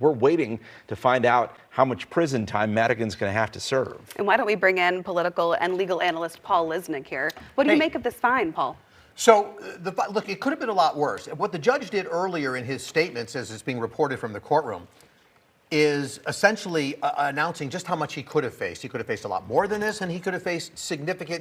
We're waiting to find out how much prison time Madigan's going to have to serve. And why don't we bring in political and legal analyst Paul Lisnik here? What do you make of this fine, Paul? So, look, it could have been a lot worse. What the judge did earlier in his statements, as is being reported from the courtroom, is essentially announcing just how much he could have faced. He could have faced a lot more than this, and he could have faced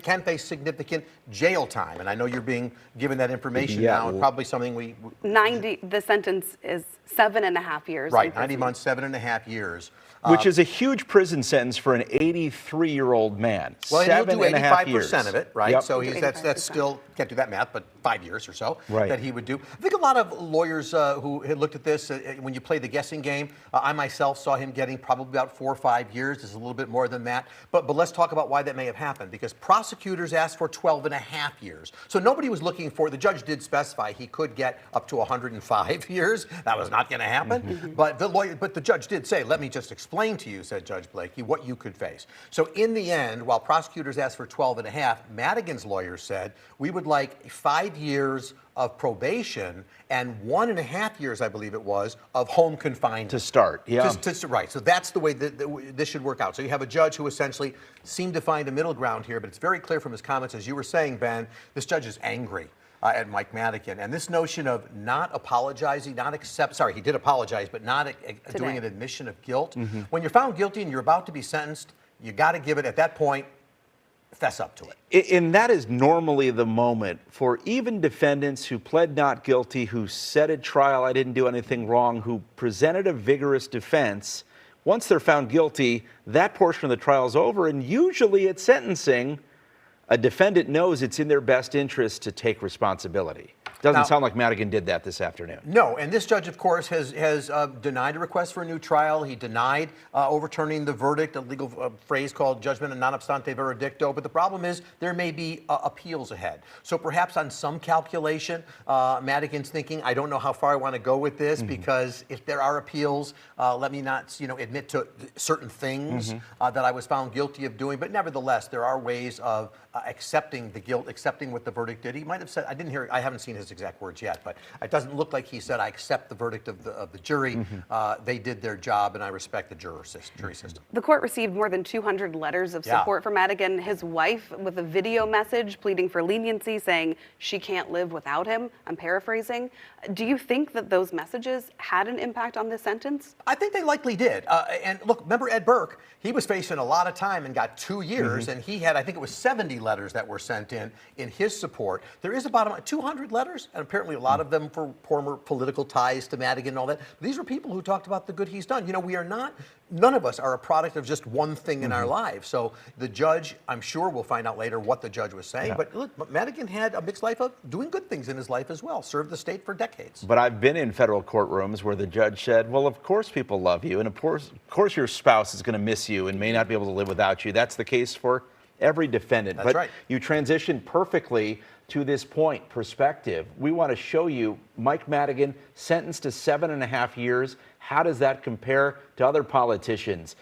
can face significant jail time. And I know you're being given that information now, and probably something the sentence is 7.5 years. Right, 90 months, 7.5 years. Which is a huge prison sentence for an 83-year-old man. Well, he'll do 85% of it, right? Yep. So that's still, can't do that math, but 5 years or so that he would do. I think a lot of lawyers who had looked at this, when you play the guessing game, I myself saw him getting probably about 4 or 5 years. It's a little bit more than that. But let's talk about why that may have happened, because prosecutors asked for 12.5 years. So nobody was looking for, the judge did specify he could get up to 105 years. That was not going to happen. But the judge did say, let me just explain to you, said Judge Blakey, what you could face. So in the end, while prosecutors asked for 12.5, Madigan's lawyers said, we would like 5 years of probation and 1.5 years, I believe it was, of home confinement. To start, yeah. Right, so that's the way that this should work out. So you have a judge who essentially seemed to find a middle ground here, but it's very clear from his comments, as you were saying, Ben, this judge is angry at Mike Madigan. And this notion of not apologizing, he did apologize, but not doing an admission of guilt. When you're found guilty and you're about to be sentenced, you got to give it, at that point, fess up to it. And that is normally the moment for even defendants who pled not guilty, who said at trial, I didn't do anything wrong, who presented a vigorous defense. Once they're found guilty, that portion of the trial is over, and usually at sentencing, a defendant knows it's in their best interest to take responsibility. Doesn't sound like Madigan did that this afternoon. No, and this judge, of course, has denied a request for a new trial. He denied overturning the verdict, a legal phrase called judgment non obstante veredicto. But the problem is there may be appeals ahead. So perhaps on some calculation, Madigan's thinking, I don't know how far I want to go with this, because if there are appeals, let me not admit to certain things that I was found guilty of doing. But nevertheless, there are ways of accepting the guilt, accepting what the verdict did. He might have said, I haven't seen his exact words yet, but it doesn't look like he said, I accept the verdict of the jury. They did their job, and I respect the jury system. The court received more than 200 letters of support for Madigan. His wife with a video message pleading for leniency, saying she can't live without him. I'm paraphrasing. Do you think that those messages had an impact on this sentence? I think they likely did. And look, remember Ed Burke? He was facing a lot of time and got 2 years, and he had, I think it was 70 letters that were sent in his support. There is about 200 letters, and apparently a lot of them for former political ties to Madigan and all that. But these were people who talked about the good he's done. None of us are a product of just one thing in our lives. So the judge, I'm sure we'll find out later what the judge was saying. But look, Madigan had a mixed life of doing good things in his life as well, served the state for decades. But I've been in federal courtrooms where the judge said, well, of course people love you, and of course your spouse is going to miss you and may not be able to live without you. That's the case for every defendant. That's right. You transition perfectly to this point, perspective. We want to show you Mike Madigan sentenced to 7.5 years. How does that compare to other politicians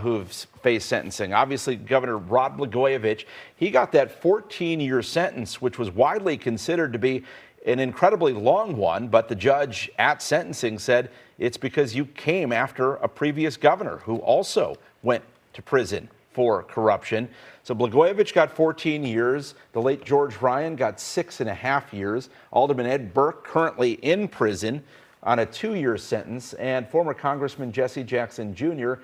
who've faced sentencing? Obviously, Governor Rod Blagojevich, he got that 14-year sentence, which was widely considered to be an incredibly long one, but the judge at sentencing said it's because you came after a previous governor who also went to prison for corruption. So Blagojevich got 14 years. The late George Ryan got 6.5 years. Alderman Ed Burke currently in prison on a 2-year sentence, and former Congressman Jesse Jackson Jr.,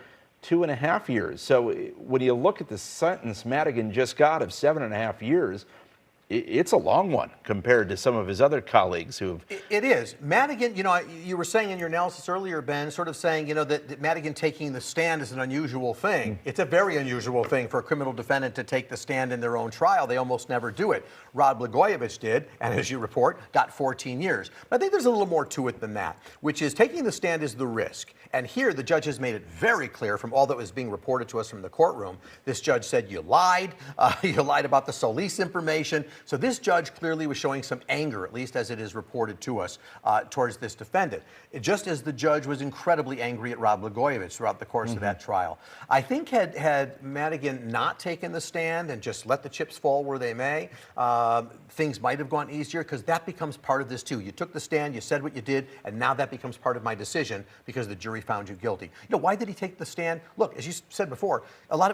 2.5 years. So when you look at the sentence Madigan just got of 7.5 years, it's a long one compared to some of his other colleagues who've... It is. Madigan, you were saying in your analysis earlier, Ben, sort of saying, that Madigan taking the stand is an unusual thing. It's a very unusual thing for a criminal defendant to take the stand in their own trial. They almost never do it. Rod Blagojevich did, and as you report, got 14 years. But I think there's a little more to it than that, which is taking the stand is the risk. And here, the judge has made it very clear from all that was being reported to us from the courtroom. This judge said, you lied about the Solis information. So this judge clearly was showing some anger, at least as it is reported to us, towards this defendant. Just as the judge was incredibly angry at Rod Blagojevich throughout the course of that trial. I think had Madigan not taken the stand and just let the chips fall where they may, things might have gone easier, because that becomes part of this too. You took the stand, you said what you did, and now that becomes part of my decision because the jury found you guilty. You know, why did he take the stand? Look, as you said before,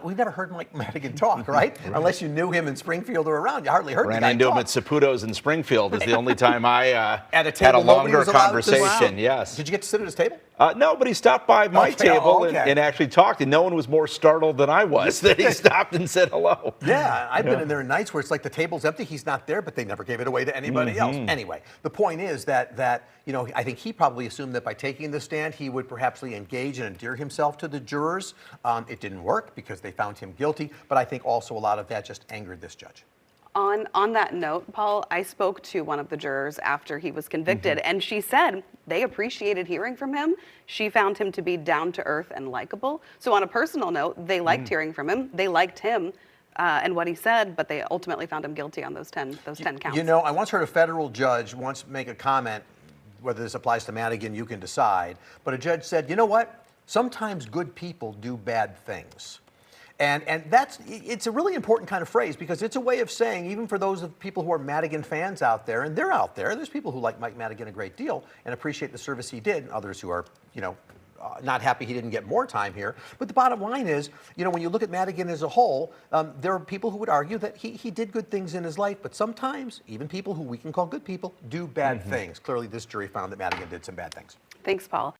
we've never heard Mike Madigan talk, right? Unless you knew him in Springfield or around, you hardly heard the guy Ran into him talk. at Saputo's in Springfield is the only time I At a had table a nobody longer was allowed to conversation. sit. Yes. Did you get to sit at his table? No, but he stopped by my Okay, table okay. and actually talked, and no one was more startled than I was that he stopped and said hello. Yeah, I've been in there nights where it's like the table's empty, he's not there, but they never gave it away to anybody else. Anyway, the point is that you know, I think he probably assumed that by taking the stand, he would perhaps engage and endear himself to the jurors. It didn't work because they found him guilty, but I think also a lot of that just angered this judge. On that note, Paul, I spoke to one of the jurors after he was convicted, and she said they appreciated hearing from him. She found him to be down to earth and likable. So on a personal note, they liked hearing from him. They liked him and what he said, but they ultimately found him guilty on those 10 counts. You know, I once heard a federal judge once make a comment, whether this applies to Madigan, you can decide, but a judge said, you know what? Sometimes good people do bad things. And it's a really important kind of phrase, because it's a way of saying, even for those of people who are Madigan fans out there, and they're out there, there's people who like Mike Madigan a great deal and appreciate the service he did, and others who are, you know, not happy he didn't get more time here. But the bottom line is, you know, when you look at Madigan as a whole, there are people who would argue that he did good things in his life, but sometimes even people who we can call good people do bad things. Clearly, this jury found that Madigan did some bad things. Thanks, Paul.